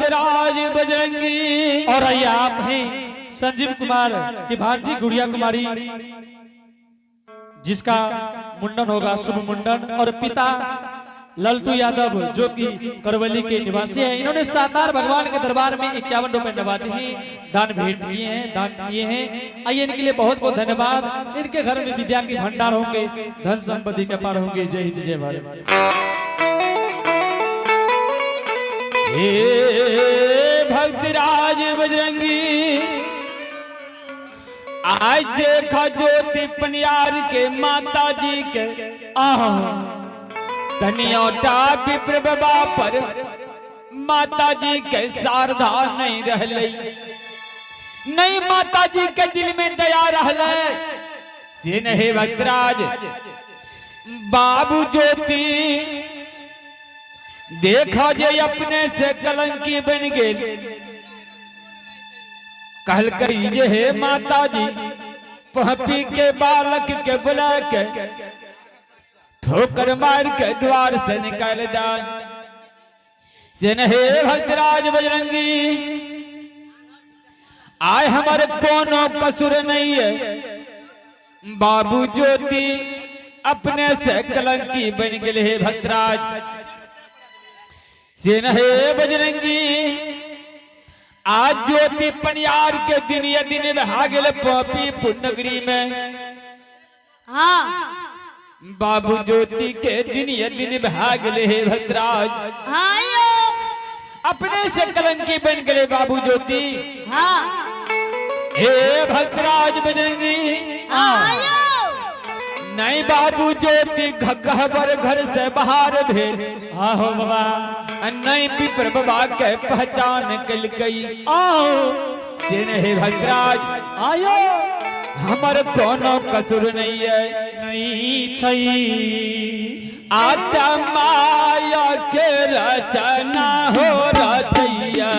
भक्तराज बजरंगी। और आइए आप हैं संजीव कुमार की भांजी गुड़िया कुमारी, जिसका मुंडन होगा, शुभ मुंडन। और पिता लल्टू यादव जो कि करवली के निवासी हैं, इन्होंने शानदार भगवान के दरबार में 51 रुपए नवाजे हैं, दान भेंट किए हैं, दान किए हैं। आइए इनके लिए बहुत बहुत धन्यवाद। इनके घर में विद्या के भंडार होंगे, धन संपत्ति के पार होंगे। जय हिंद जय भारत। हे भक्तराज बजरंगी, आज देखा ज्योति पनियार के माता जी के कन्योटा विप्र बाबा पर माता जी के शारदा नहीं रहले, नहीं माता जी के दिल में दया रहले। से नहीं भक्तराज बाबू ज्योति देखा जे अपने से कलंकी बन गए, कहल कही जे हे माता जी पपी के बालक के बुला के ठोकर मार के द्वार से निकाल दा। से हे भक्तराज बजरंगी, आय हमारे कोनो कसूर नहीं है, बाबू ज्योति अपने से कलंकी बन गए। हे भक्तराज से हे बजरंगी, आज ज्योति पनियार के दिन ये दिन भागल पपी पुनगरी में। हाँ बाबू ज्योति के दिन ये दिन भागले। हे भद्राज हाँ अपने से कलंकी बन गए बाबू ज्योति। हाँ हे भद्राज बजरंगी, हाँ नहीं बाबू ज्योति घबर घर से बाहर भेल। हाँ हो बाबा, नहीं पिपर बाबा के पहचान कल गई। से हे भद्राज आयो हमर कोनो कसूर नहीं है, नहीं छई आता माया के रचना हो रचैया।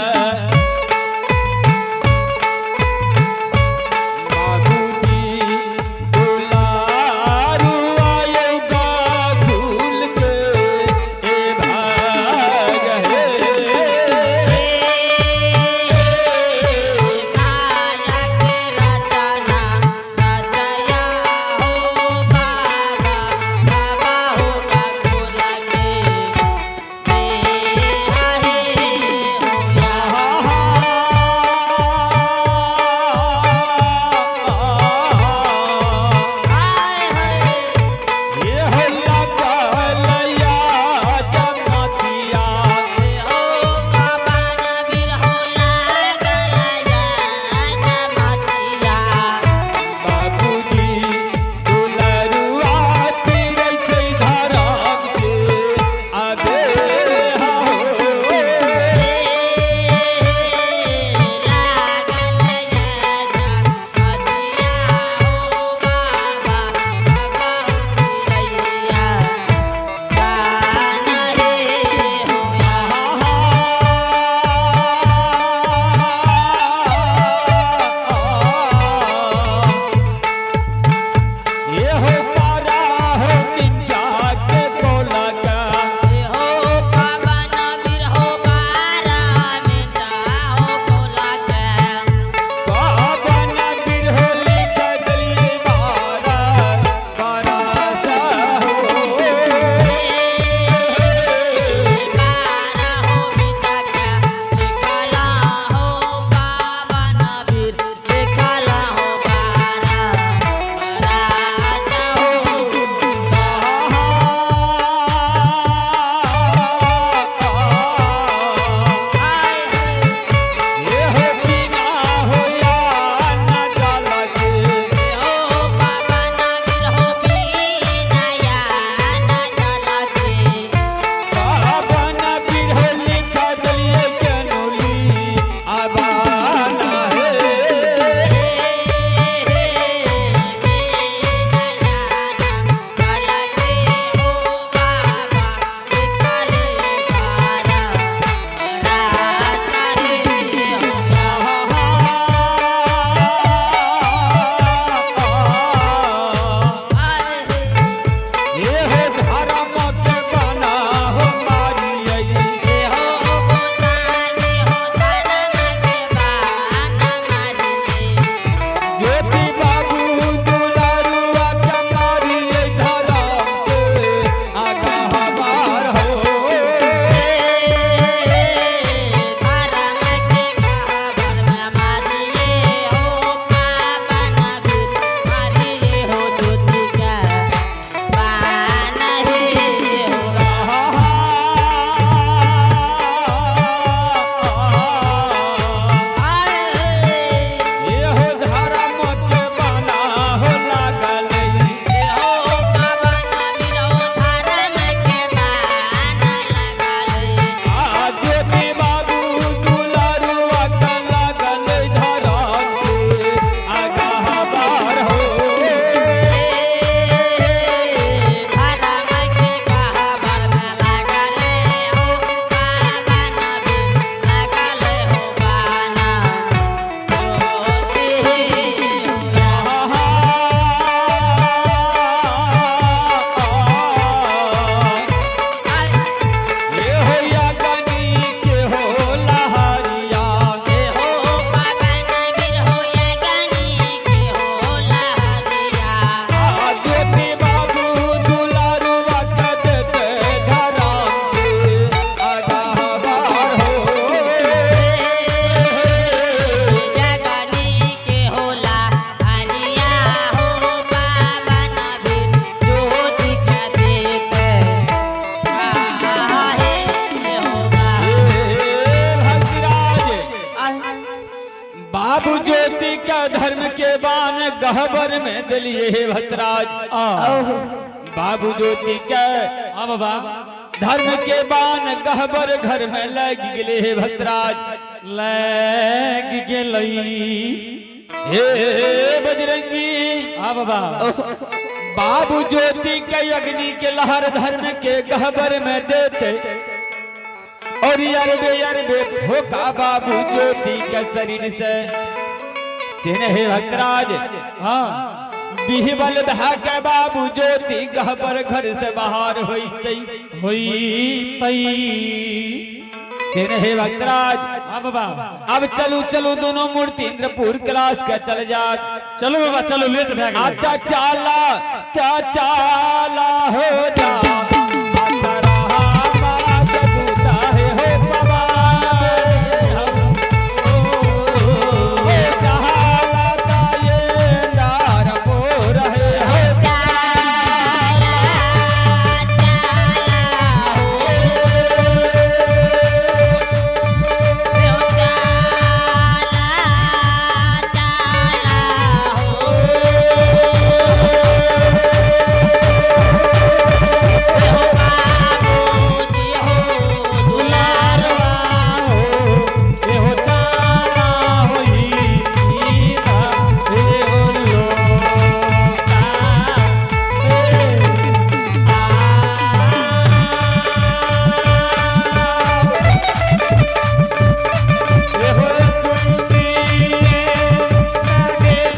बान गहबर में दिलिए हे भद्राज बाबू ज्योति के हाँ बाबा धर्म के बान गहबर घर में लग गए हे भद्राज लग गेलई हे बजरंगी हाँ बाबा बाबू ज्योति के अग्नि के लहर धर्म के गहबर में देते और अरबे फोका बाबू ज्योति के शरीर से हे भक्तराज हाँ बिहबल बहा के बाबू ज्योति गहबर घर से बाहर होई होई हे भक्तराज हाँ बाबा अब चलू दोनों मूर्ति इंद्रपुर क्लास का चल जात चलो बाबा चलो लेट भए गेल आता चाला क्या चाला हो जा